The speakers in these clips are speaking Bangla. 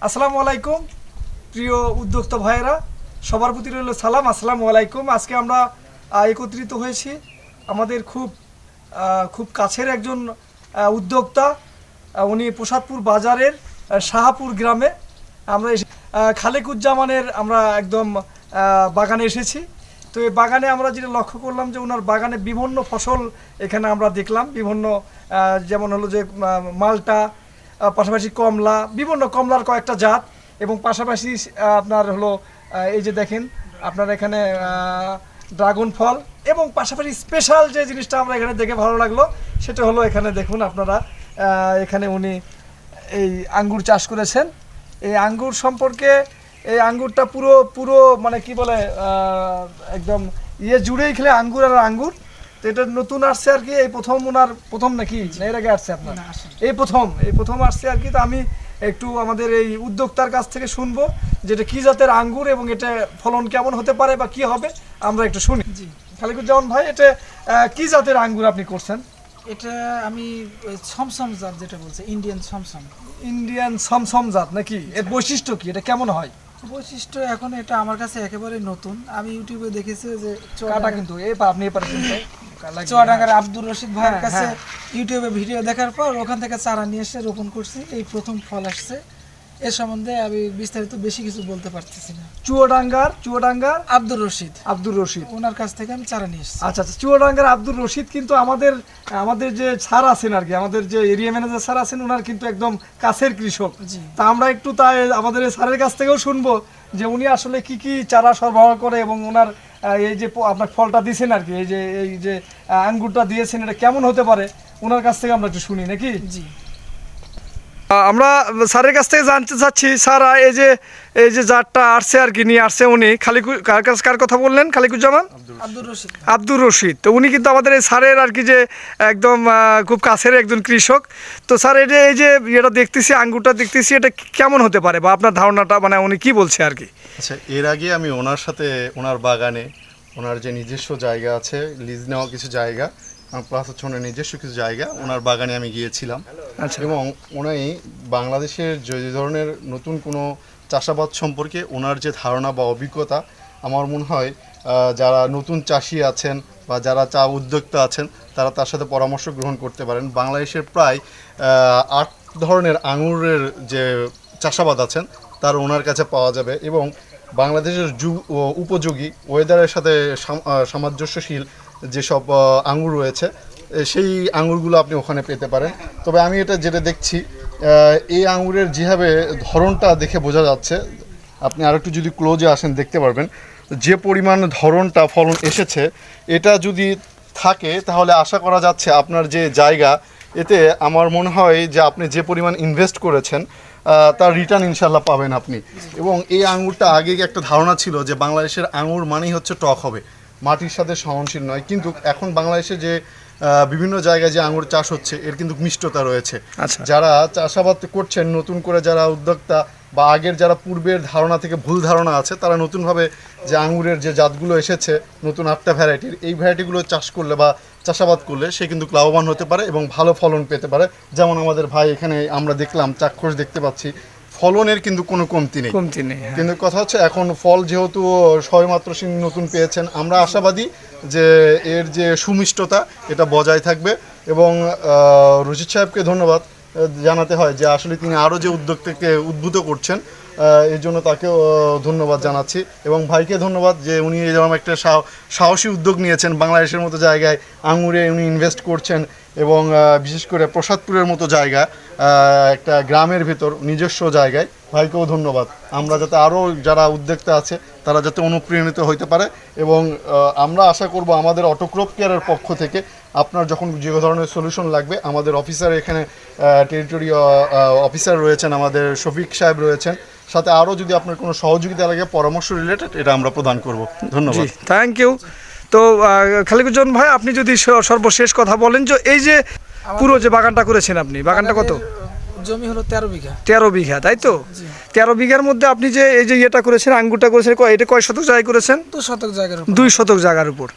আসসালামু আলাইকুম প্রিয় উদ্যোক্তা ভাইয়েরা, সবার প্রতি রইল সালাম। আসসালামু আলাইকুম। আজকে আমরা একত্রিত হয়েছি আমাদের খুব কাছের একজন উদ্যোক্তা, উনি প্রসাদপুর বাজারের শাহাপুর গ্রামে আমরা খালেকুজ্জামানের আমরা একদম বাগানে এসেছি। তো এই বাগানে আমরা যেটা লক্ষ্য করলাম যে ওনার বাগানে বিভিন্ন ফসল এখানে আমরা দেখলাম, বিভিন্ন যেমন হলো যে মালটা, পাশাপাশি কমলা, বিভিন্ন কমলার কয়েকটা জাত, এবং পাশাপাশি আপনার হলো এই যে দেখেন আপনার এখানে ড্রাগন ফল, এবং পাশাপাশি স্পেশাল যে জিনিসটা আমরা এখানে দেখে ভালো লাগলো সেটা হলো এখানে দেখুন আপনারা, এখানে উনি এই আঙ্গুর চাষ করেছেন। এই আঙ্গুর সম্পর্কে, এই আঙ্গুরটা পুরো মানে কি বলে একদম জুড়েই খেলে আঙ্গুর আর আঙ্গুর। তো এটা নতুন আসছে আর কি, এই প্রথম নাকি না এর আগে আসছে আপনার? এই প্রথম আসছে আর কি। তো আমি একটু আমাদের এই উদ্যোক্তার কাছ থেকে শুনবো যেটা কি জাতের আঙ্গুর এবং এটা ফলন কেমন হতে পারে বা কি হবে, আমরা একটু শুনি। জি, খালেকুজ্জামান ভাই, এটা কি জাতের আঙ্গুর আপনি করছেন? এটা আমি সমসম জাত যেটা বলছে, ইন্ডিয়ান সমসম জাত নাকি? এর বৈশিষ্ট্য কি, এটা কেমন হয়? বৈশিষ্ট্য এখন এটা আমার কাছে একেবারে নতুন। আমি ইউটিউবে দেখেছি যে কিন্তু আপনি চুয়াডাঙ্গার আব্দুর রশিদ ভাইয়ের কাছে ইউটিউবে ভিডিও দেখার পর ওখান থেকে চারা নিয়ে এসে রোপণ করছি। এই প্রথম ফল আসছে। এর সম্বন্ধে আমি বিস্তারিত বেশি কিছু বলতে পারতেছি না। চুয়াডাঙ্গার আব্দুর রশিদ ওনার কাছ থেকে আমি চারা নিয়ে এসেছি। আচ্ছা, চুয়াডাঙ্গার আব্দুর রশিদ কিন্তু আমাদের যে স্যার আছেন আর কি, আমাদের যে এরিয়া ম্যানেজার স্যার আছেন, ওনার কিন্তু একদম কাছের কৃষক। তা আমরা একটু তাই আমাদের স্যারের কাছ থেকেও শুনবো যে উনি আসলে কি কি চারা সরবরাহ করে এবং ওনার এই যে আপনার ফলটা দিয়েছেন আর কি, এই যে আঙ্গুরটা দিয়েছেন, এটা কেমন হতে পারে ওনার কাছ থেকে আমরা একটু শুনি নাকি? জি, আমরা স্যারের কাছ থেকে জানতে চাচ্ছি, স্যার এই যে জাতটা আসছে আর কি, নিয়ে আসছে উনি কার কথা বললেন? খালেকুজ্জামান আব্দুর রশিদ। তো উনি কিন্তু আমাদের এই স্যারের আর কি যে একদম খুব কাছের একজন কৃষক। তো স্যার এই যে এটা দেখতেছি, আঙ্গুরটা দেখতেছি, এটা কেমন হতে পারে বা আপনার ধারণাটা, মানে উনি কি বলছে আর কি? আচ্ছা, এর আগে আমি ওনার সাথে ওনার বাগানে, ওনার যে নিজস্ব জায়গা আছে, লিজ নেওয়া কিছু জায়গা প্লাস হচ্ছে ওনার নিজস্ব কিছু জায়গা, ওনার বাগানে আমি গিয়েছিলাম। আচ্ছা, এবং উনি বাংলাদেশের যে ধরনের নতুন কোনো চাষাবাদ সম্পর্কে ওনার যে ধারণা বা অভিজ্ঞতা, আমার মনে হয় যারা নতুন চাষি আছেন বা যারা চা উদ্যোক্তা আছেন তারা তার সাথে পরামর্শ গ্রহণ করতে পারেন। বাংলাদেশের প্রায় 8 ধরনের আঙুরের যে চাষাবাদ আছেন তার ওনার কাছে পাওয়া যাবে, এবং বাংলাদেশের উপযোগী ওয়েদারের সাথে সামঞ্জস্যশীল যেসব আঙুর রয়েছে সেই আঙুরগুলো আপনি ওখানে পেতে পারেন। তবে আমি যেটা দেখছি, এই আঙুরের যেভাবে ধরনটা দেখে বোঝা যাচ্ছে, আপনি আরেকটু যদি ক্লোজে আসেন দেখতে পারবেন যে পরিমাণ ধরনটা ফলন এসেছে, এটা যদি থাকে তাহলে আশা করা যাচ্ছে আপনার যে জায়গা, এতে আমার মনে হয় যে আপনি যে পরিমাণ ইনভেস্ট করেছেন তার রিটার্ন ইনশাল্লাহ পাবেন আপনি। এবং এই আঙুরটা আগে একটা ধারণা ছিল যে বাংলাদেশের আঙুর মানেই হচ্ছে টক হবে, মাটির সাথে সহনশীল নয়, কিন্তু এখন বাংলাদেশে যে বিভিন্ন জায়গায় যে আঙুর চাষ হচ্ছে এর কিন্তু মিষ্টতা রয়েছে। আচ্ছা, যারা চাষাবাদ করছেন নতুন করে, যারা উদ্যোক্তা বা আগের যারা পূর্বের ধারণা থেকে ভুল ধারণা আছে, তারা নতুনভাবে যে আঙুরের যে জাতগুলো এসেছে নতুন 8টা ভ্যারাইটির, এই ভ্যারাইটিগুলো চাষ করলে বা চাষাবাদ করলে সে কিন্তু লাভবান হতে পারে এবং ভালো ফলন পেতে পারে। যেমন আমাদের ভাই এখানে আমরা দেখলাম, চাক্ষুষ দেখতে পাচ্ছি, ফলনের কিন্তু কোনো কমতি নেই। কিন্তু কথা হচ্ছে এখন ফল যেহেতু সবেমাত্র নতুন পেয়েছেন, আমরা আশাবাদী যে এর যে সুমিষ্টতা এটা বজায় থাকবে। এবং রশিদ সাহেবকে ধন্যবাদ জানাতে হয় যে আসলে তিনি আরও যে উদ্যোক্তাকে উদ্বুদ্ধ করছেন, এর জন্য তাকেও ধন্যবাদ জানাচ্ছি। এবং ভাইকে ধন্যবাদ যে উনি এরকম একটা সাহসী উদ্যোগ নিয়েছেন, বাংলাদেশের মতো জায়গায় আঙুরে উনি ইনভেস্ট করছেন, এবং বিশেষ করে প্রসাদপুরের মতো জায়গা, একটা গ্রামের ভেতর নিজস্ব জায়গায়। ভাইকেও ধন্যবাদ। আমরা যাতে আরও যারা উদ্যোক্তা আছে তারা যাতে অনুপ্রাণিত হইতে পারে, এবং আমরা আশা করব আমাদের অটোক্রপ কেয়ারের পক্ষ থেকে আপনার যখন যে ধরনের সলিউশন লাগবে, আমাদের অফিসার এখানে টেরিটরি অফিসার রয়েছেন, আমাদের শফিক সাহেব রয়েছেন, সাথে আরও যদি আপনার কোনো সহযোগিতা লাগে পরামর্শ রিলেটেড, এটা আমরা প্রদান করব। ধন্যবাদ, থ্যাংক ইউ। তো খালেকুজ্জামান ভাই, আপনি যদি সর্বশেষ কথা বলেন যে এই যে পুরো যে বাগানটা করেছেন আপনি, বাগানটা কত জমি? হলো 13 বিঘা। 13 বিঘা, তাই তো? 13 বিঘার মধ্যে আপনি যে এই যে ইয়েটা করেছেন, আঙ্গুরটা করেছেন, এটা কয় শতক জায়গায় করেছেন? 2 শতক জায়গার উপর। 2 শতক জায়গার উপর।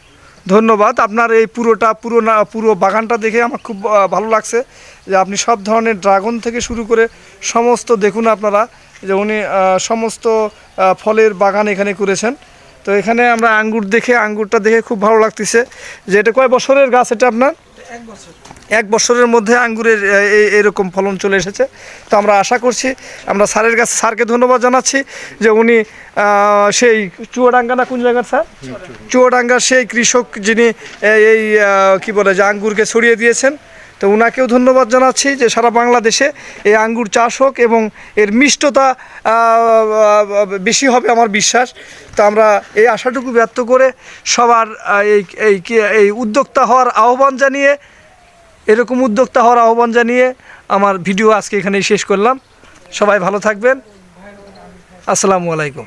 ধন্যবাদ। আপনার এই পুরো বাগানটা দেখে আমার খুব ভালো লাগছে যে আপনি সব ধরনের ড্রাগন থেকে শুরু করে সমস্ত দেখুন আপনারা যে উনি সমস্ত ফলের বাগান এখানে করেছেন। তো এখানে আমরা আঙ্গুরটা দেখে খুব ভালো লাগতেছে যে এটা কয় বছরের গাছ এটা আপনার? 1 বছর। 1 বছরের মধ্যে আঙ্গুরের এরকম ফলন চলে এসেছে। তো আমরা আশা করছি, আমরা স্যারকে ধন্যবাদ জানাচ্ছি যে উনি সেই চুয়াডাঙ্গা না কোন জায়গার স্যার? চুয়াডাঙ্গার সেই কৃষক যিনি এই কি বলে যে আঙ্গুরকে ছড়িয়ে দিয়েছেন। তো উনাকেও ধন্যবাদ জানাচ্ছি যে সারা বাংলাদেশে এই আঙ্গুর চাষ হোক এবং এর মিষ্টতা বেশি হবে আমার বিশ্বাস। তো আমরা এই আশাটুকু ব্যক্ত করে সবার এই উদ্যোক্তা হওয়ার আহ্বান জানিয়ে আমার ভিডিও আজকে এখানেই শেষ করলাম। সবাই ভালো থাকবেন। আসসালামু আলাইকুম।